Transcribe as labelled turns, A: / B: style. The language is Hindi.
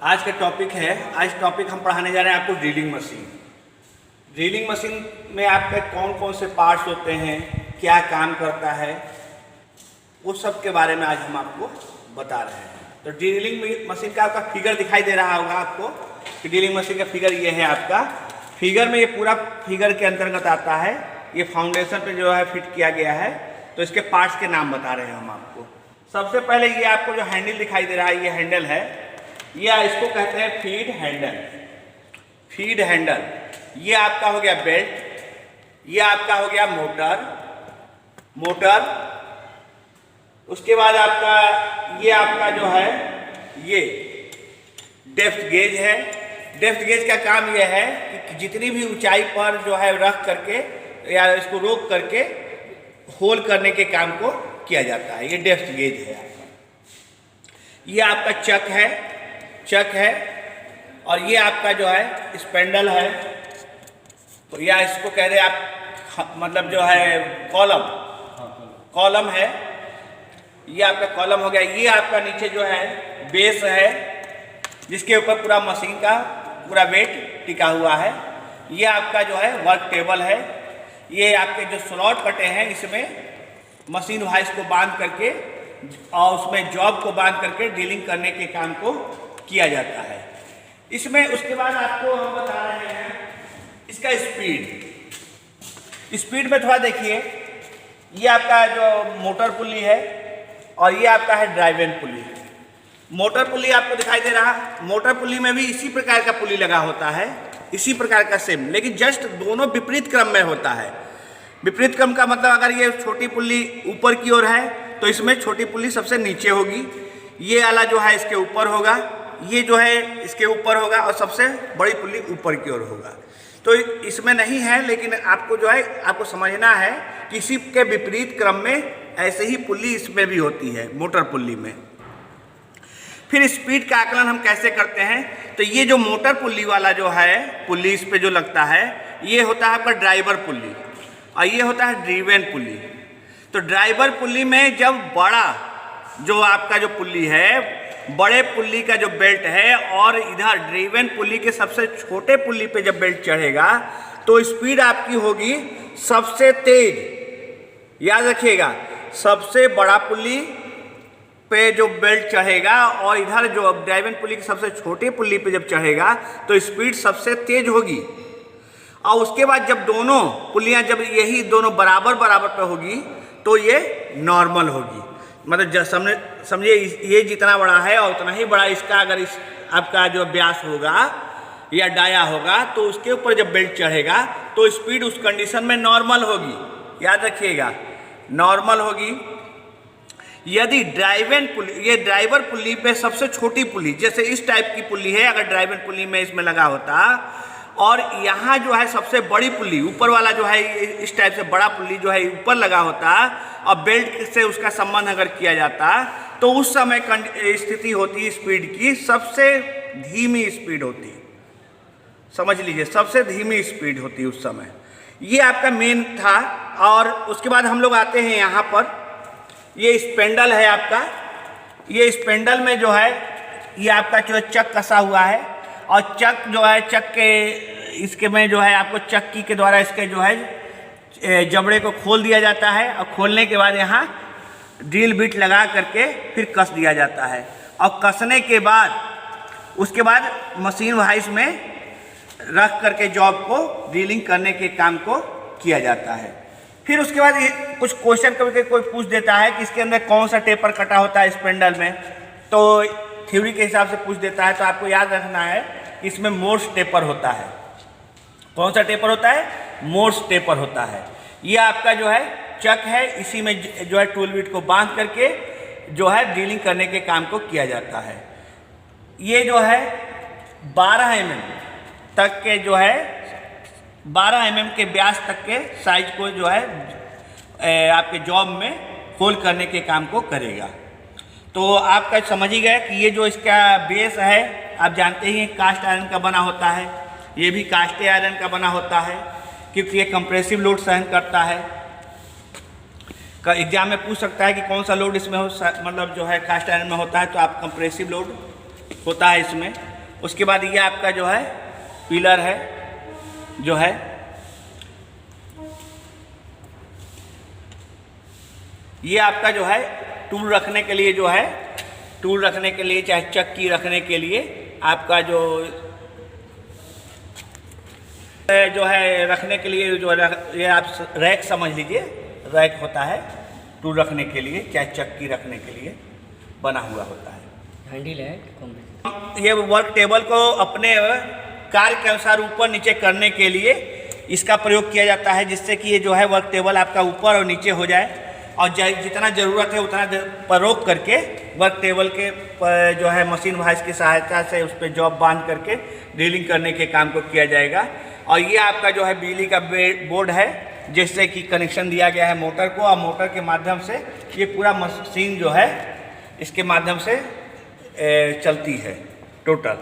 A: आज का टॉपिक है, आज टॉपिक हम पढ़ाने जा रहे हैं आपको ड्रिलिंग मशीन। ड्रिलिंग मशीन में आपके कौन कौन से पार्ट्स होते हैं, क्या काम करता है, वो सब के बारे में आज हम आपको बता रहे हैं। तो ड्रिलिंग मशीन का आपका फिगर दिखाई दे रहा होगा आपको कि ड्रिलिंग मशीन का फिगर ये है। आपका फिगर में ये पूरा फिगर के अंतर्गत आता है। ये फाउंडेशन पे जो है फिट किया गया है। तो इसके पार्ट्स के नाम बता रहे हैं हम आपको। सबसे पहले ये आपको जो हैंडल दिखाई दे रहा है, ये हैंडल है। या इसको कहते हैं फीड हैंडल। फीड हैंडल ये आपका हो गया बेल्ट। ये आपका हो गया मोटर। उसके बाद आपका ये आपका जो है ये डेप्थ गेज है। डेप्थ गेज का काम यह है कि जितनी भी ऊंचाई पर जो है रख करके या इसको रोक करके होल करने के काम को किया जाता है। ये डेप्थ गेज है आपका। ये आपका चक है और ये आपका जो है स्पेंडल है, या इसको कह रहे आप मतलब जो है कॉलम है। ये आपका कॉलम हो गया। ये आपका नीचे जो है बेस है, जिसके ऊपर पूरा मशीन का पूरा वेट टिका हुआ है। ये आपका जो है वर्क टेबल है। ये आपके जो स्लॉट कटे हैं, इसमें मशीन वाइज को बांध करके और उसमें जॉब को बांध करके ड्रिलिंग करने के काम को किया जाता है। इसमें उसके बाद आपको हम बता रहे हैं इसका स्पीड में थोड़ा देखिए। ये आपका जो मोटर पुली है और ये आपका है ड्राइव पुली। मोटर पुली आपको दिखाई दे रहा। मोटर पुली में भी इसी प्रकार का पुली लगा होता है, इसी प्रकार का सेम, लेकिन जस्ट दोनों विपरीत क्रम में होता है। विपरीत क्रम का मतलब अगर ये छोटी पुली ऊपर की ओर है तो इसमें छोटी पुली सबसे नीचे होगी। ये वाला जो है इसके ऊपर होगा, ये जो है इसके ऊपर होगा और सबसे बड़ी पुली ऊपर की ओर होगा। तो इसमें नहीं है, लेकिन आपको जो है आपको समझना है कि इसी के विपरीत क्रम में ऐसे ही पुली इसमें भी होती है, मोटर पुली में। फिर स्पीड का आकलन हम कैसे करते हैं? तो ये जो मोटर पुली वाला जो है पुली इस पे जो लगता है, ये होता है आपका ड्राइवर पुली और ये होता है ड्रिवेन पुली। तो ड्राइवर पुली में जब बड़ा जो आपका जो पुली है, बड़े पुली का जो बेल्ट है और इधर ड्रिवेन पुली के सबसे छोटे पुली पे जब बेल्ट चढ़ेगा तो स्पीड आपकी होगी सबसे तेज। याद रखिएगा, सबसे बड़ा पुली पे जो बेल्ट चढ़ेगा और इधर जो ड्राइवेन पुली की सबसे छोटी पुली पे जब चढ़ेगा तो स्पीड सबसे तेज होगी। और उसके बाद जब दोनों पुलियां जब यही दोनों बराबर पे होगी तो ये नॉर्मल होगी। मतलब समझिए ये जितना बड़ा है और उतना ही बड़ा इसका अगर इस आपका जो व्यास होगा या डाया होगा तो उसके ऊपर जब बेल्ट चढ़ेगा तो स्पीड उस कंडीशन में नॉर्मल होगी। याद रखिएगा, नॉर्मल होगी। यदि ड्राइवेन पुली, ये ड्राइवर पुली पे सबसे छोटी पुली, जैसे इस टाइप की पुली है, अगर ड्राइवेन पुली में इसमें लगा होता और यहाँ जो है सबसे बड़ी पुली ऊपर वाला जो है इस टाइप से बड़ा पुली जो है ऊपर लगा होता और बेल्ट से उसका संबंध अगर किया जाता तो उस समय स्थिति होती स्पीड की सबसे धीमी स्पीड होती। समझ लीजिए, सबसे धीमी स्पीड होती उस समय। ये आपका मेन था। और उसके बाद हम लोग आते हैं यहाँ पर, ये स्पेंडल है आपका। ये स्पेंडल में जो है ये आपका जो चक कसा हुआ है और चक जो है चक के इसके में जो है आपको चक्की के द्वारा इसके जो है जबड़े को खोल दिया जाता है और खोलने के बाद यहाँ ड्रिल बिट लगा करके फिर कस दिया जाता है। और कसने के बाद उसके बाद मशीन वाइज में रख करके जॉब को ड्रिलिंग करने के काम को किया जाता है। फिर उसके बाद कुछ क्वेश्चन कभी कोई पूछ देता है कि इसके अंदर कौन सा टेपर कटा होता है स्पेंडल में, तो थ्योरी के हिसाब से पूछ देता है। तो आपको याद रखना है कि इसमें मोर्स टेपर होता है। कौन सा टेपर होता है? मोर्स टेपर होता है। ये आपका जो है चक है, इसी में जो है टूल बिट को बांध करके जो है ड्रिलिंग करने के काम को किया जाता है। ये जो है 12 mm तक के जो है 12 mm के व्यास तक के साइज को जो है आपके जॉब में होल करने के काम को करेगा। तो आपका समझ ही गए कि ये जो इसका बेस है आप जानते ही हैं कास्ट आयरन का बना होता है। ये भी कास्ट आयरन का बना होता है क्योंकि ये कंप्रेसिव लोड सहन करता है। एग्जाम में पूछ सकता है कि कौन सा लोड इसमें हो, मतलब जो है कास्ट आयरन में होता है, तो आप कंप्रेसिव लोड होता है इसमें। उसके बाद ये आपका जो है पिलर है जो है, ये आपका जो है टूल रखने के लिए जो है, टूल रखने के लिए चाहे चक्की रखने के लिए आपका जो है रखने के लिए जो ये आप रैक समझ लीजिए, रैक होता है टूल रखने के लिए चाहे चक्की रखने के लिए बना हुआ होता है।
B: हैंडल है।
A: ये वर्क टेबल को अपने कार्य के अनुसार ऊपर नीचे करने के लिए इसका प्रयोग किया जाता है, जिससे कि ये जो है वर्क टेबल आपका ऊपर और नीचे हो जाए और जितना ज़रूरत है उतना पर रोक करके वर्क टेबल के जो है मशीन भाइस की सहायता से उस पर जॉब बांध करके ड्रिलिंग करने के काम को किया जाएगा। और ये आपका जो है बिजली का बोर्ड है, जिससे कि कनेक्शन दिया गया है मोटर को, और मोटर के माध्यम से ये पूरा मशीन जो है इसके माध्यम से चलती है टोटल।